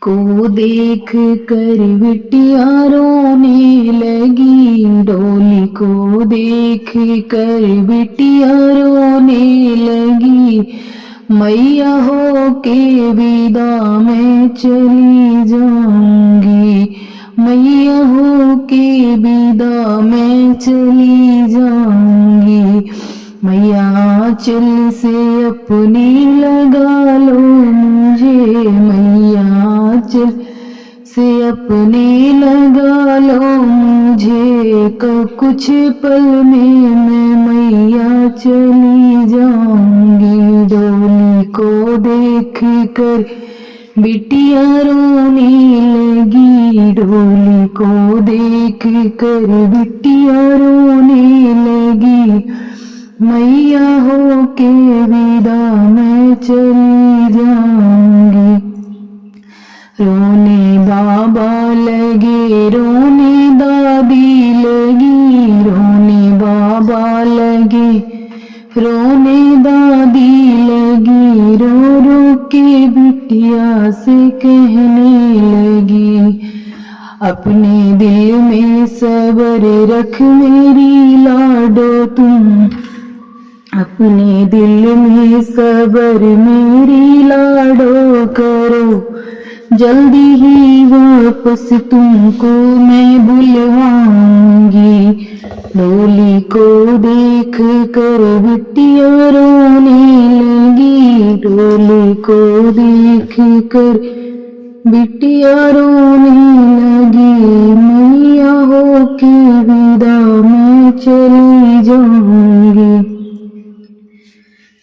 को देख कर बिटिया रोने लगी, डोली को देख कर बिटिया रोने लगी। मैया हो के विदा मैं चली जाऊंगी, मैया हो के विदा मैं चली जाऊंगी। मैया आंचल से अपनी लगा लो मुझे, मैया आंचल से अपनी लगा लो मुझे। कब कुछ पल में मैं मैया चली जाऊंगी। डोली को देख कर बिटिया रोने लगी, डोली को देख कर बिटिया रोने लगी। मैया हो के विदा मैं चली जाऊंगी। रोने बाबा लगे, रोने दादी लगी, रोने बाबा लगे, रोने दादी लगी। रो रो के बिटिया से कहने लगी, अपने दिल में सब्र रख मेरी लाडो तुम, अपने दिल में सब्र मेरी लाडो करो। जल्दी ही वापस तुमको मैं बुलवाऊंगी। डोली को देख कर बिटिया रोने लगी, डोली को देख कर बिटिया रोने लगी। मैया हो के विदा मैं चली जाऊंगी।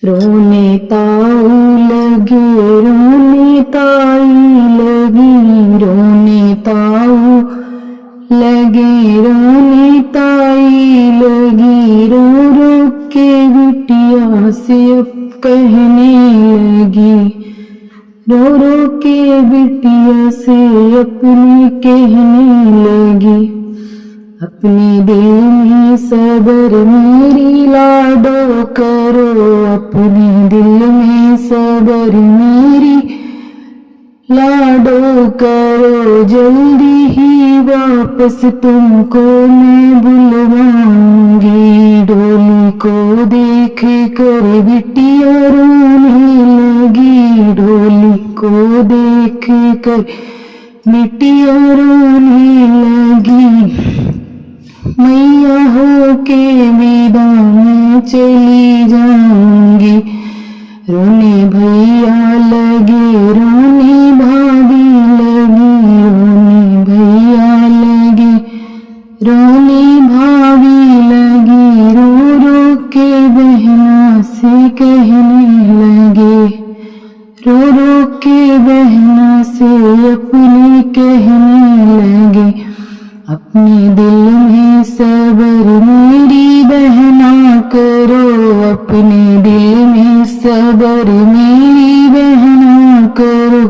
रोने ताऊ लगे, रोने ताई लगी, रोने ताऊ लगे, रोने ताई लगी। रो रो के बिटिया से अब कहने लगी, रो रो के बिटिया से अपनी कहने लगी। अपने दिल में सब्र मेरी लाडो करो, अपने दिल में सब्र मेरी लाडो करो। जल्दी ही वापस तुमको मैं बुलवाऊंगी। डोली को देख कर बिटिया रोने लगी, डोली को देख कर बिटिया रोने लगी। मैया हो के विदा मैं चली जाऊंगी। रोने भैया लगे, रोने भाभी लगी, रोने भैया लगे, रोने भाभी लगी। रो रो के बहना से कहने लगे, रो रो के बहना से अपने कहने लगे। अपने दिल में सब्र मेरी बहना करो, अपने दिल में सब्र मेरी बहना करो।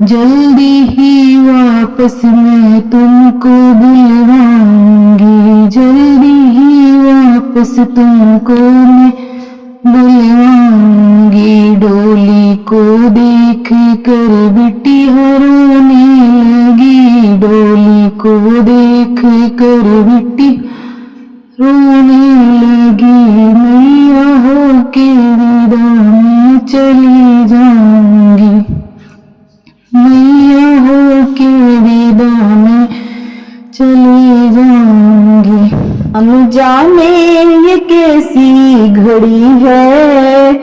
जल्दी ही वापस मैं तुमको बुलवाऊंगी, जल्दी ही वापस तुमको मैं बुलवाऊंगी। डोली को देख कर बिटिया रोने लगी, डोली को देख कर बिटिया रोने लगी। मैया हो के विदा मैं चली जाऊंगी, मैया हो के विदा मैं चली जाऊंगी। हम जाने ये कैसी घड़ी है,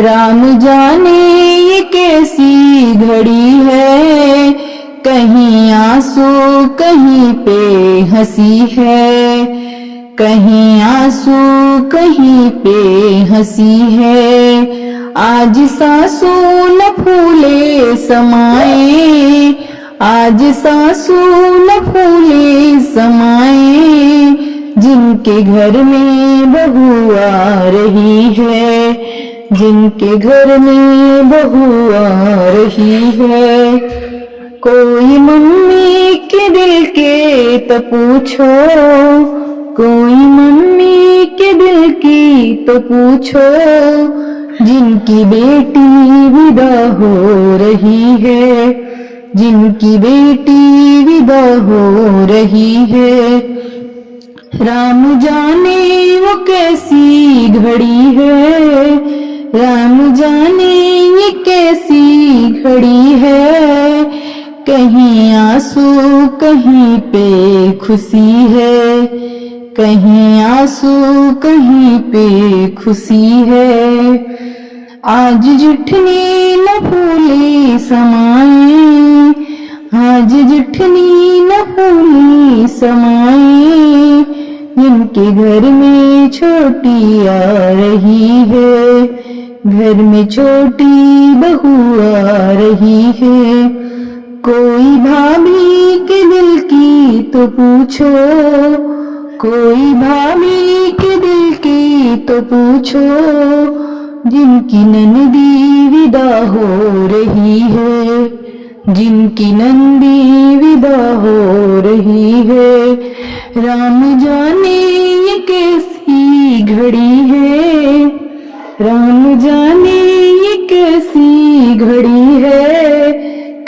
राम जाने ये कैसी घड़ी है। कहीं आंसू कहीं पे हंसी है, कहीं आंसू कहीं पे हंसी है। आज सासू न फूले समाए, आज सासू न फूले समाए। जिनके घर में बहू आ रही है, जिनके घर में बहू आ रही है। कोई मम्मी के दिल के तो पूछो, कोई मम्मी के दिल की तो पूछो। जिनकी बेटी विदा हो रही है, जिनकी बेटी विदा हो रही है। राम जाने वो कैसी घड़ी है, राम जाने ये कैसी घड़ी है। कहीं आंसू कहीं पे खुशी है, कहीं आंसू कहीं पे खुशी है। आज जुठनी न फूली समाए, आज जुठनी न फूली समाए। जिनके घर में छोटी आ रही है, घर में छोटी बहू आ रही है। कोई भाभी के दिल की तो पूछो, कोई भाभी के दिल की तो पूछो। जिनकी नंदी विदा हो रही है, जिनकी नंदी विदा हो रही है। राम जाने ये कैसी घड़ी है, राम जाने ये कैसी घड़ी है।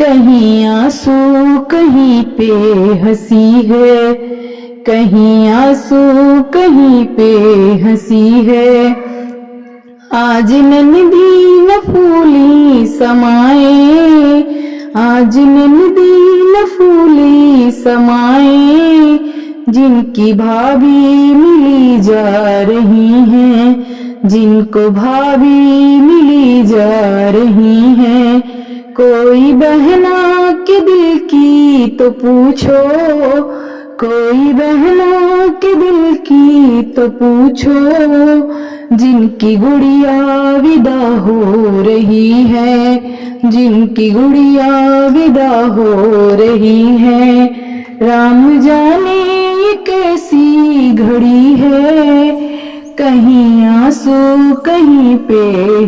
कहीं आंसू कहीं पे हंसी है, कहीं आंसू कहीं पे हंसी है। आज नंदी न फूली समाए, आज नंदी न फूली समाए। जिनकी भाभी मिली जा रही हैं, जिनको भाभी मिली जा रही हैं। कोई बहना के दिल की तो पूछो, कोई बहना के दिल की तो पूछो। जिनकी गुड़िया विदा हो रही है, जिनकी गुड़िया विदा हो रही है। राम जाने ये कैसी घड़ी है, कहीं आंसू कहीं पे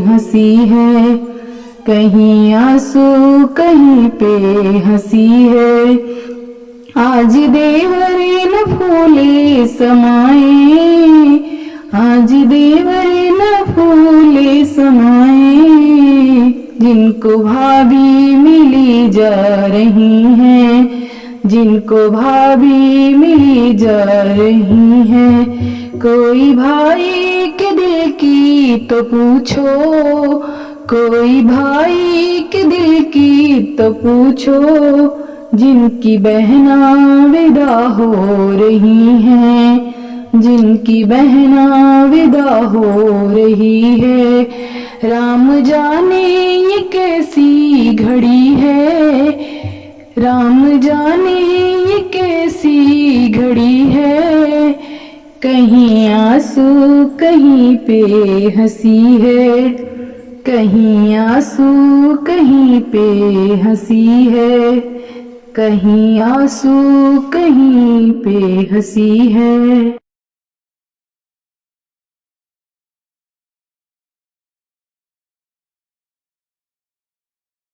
हंसी है, कहीं आंसू कहीं पे हंसी है। आज देवरे न फूले समाए, आज देवरे न फूले समाए। जिनको भाभी मिली जा रही हैं, जिनको भाभी मिली जा रही हैं। कोई भाई के दिल की तो पूछो, कोई भाई के दिल की तो पूछो। जिनकी बहना विदा हो रही हैं, जिनकी बहना विदा हो रही है। राम जाने ये कैसी घड़ी है, राम जाने ये कैसी घड़ी है। कहीं आंसू कहीं पे हंसी है, कहीं आंसू कहीं पे हंसी है, कहीं आंसू कहीं पे हंसी है।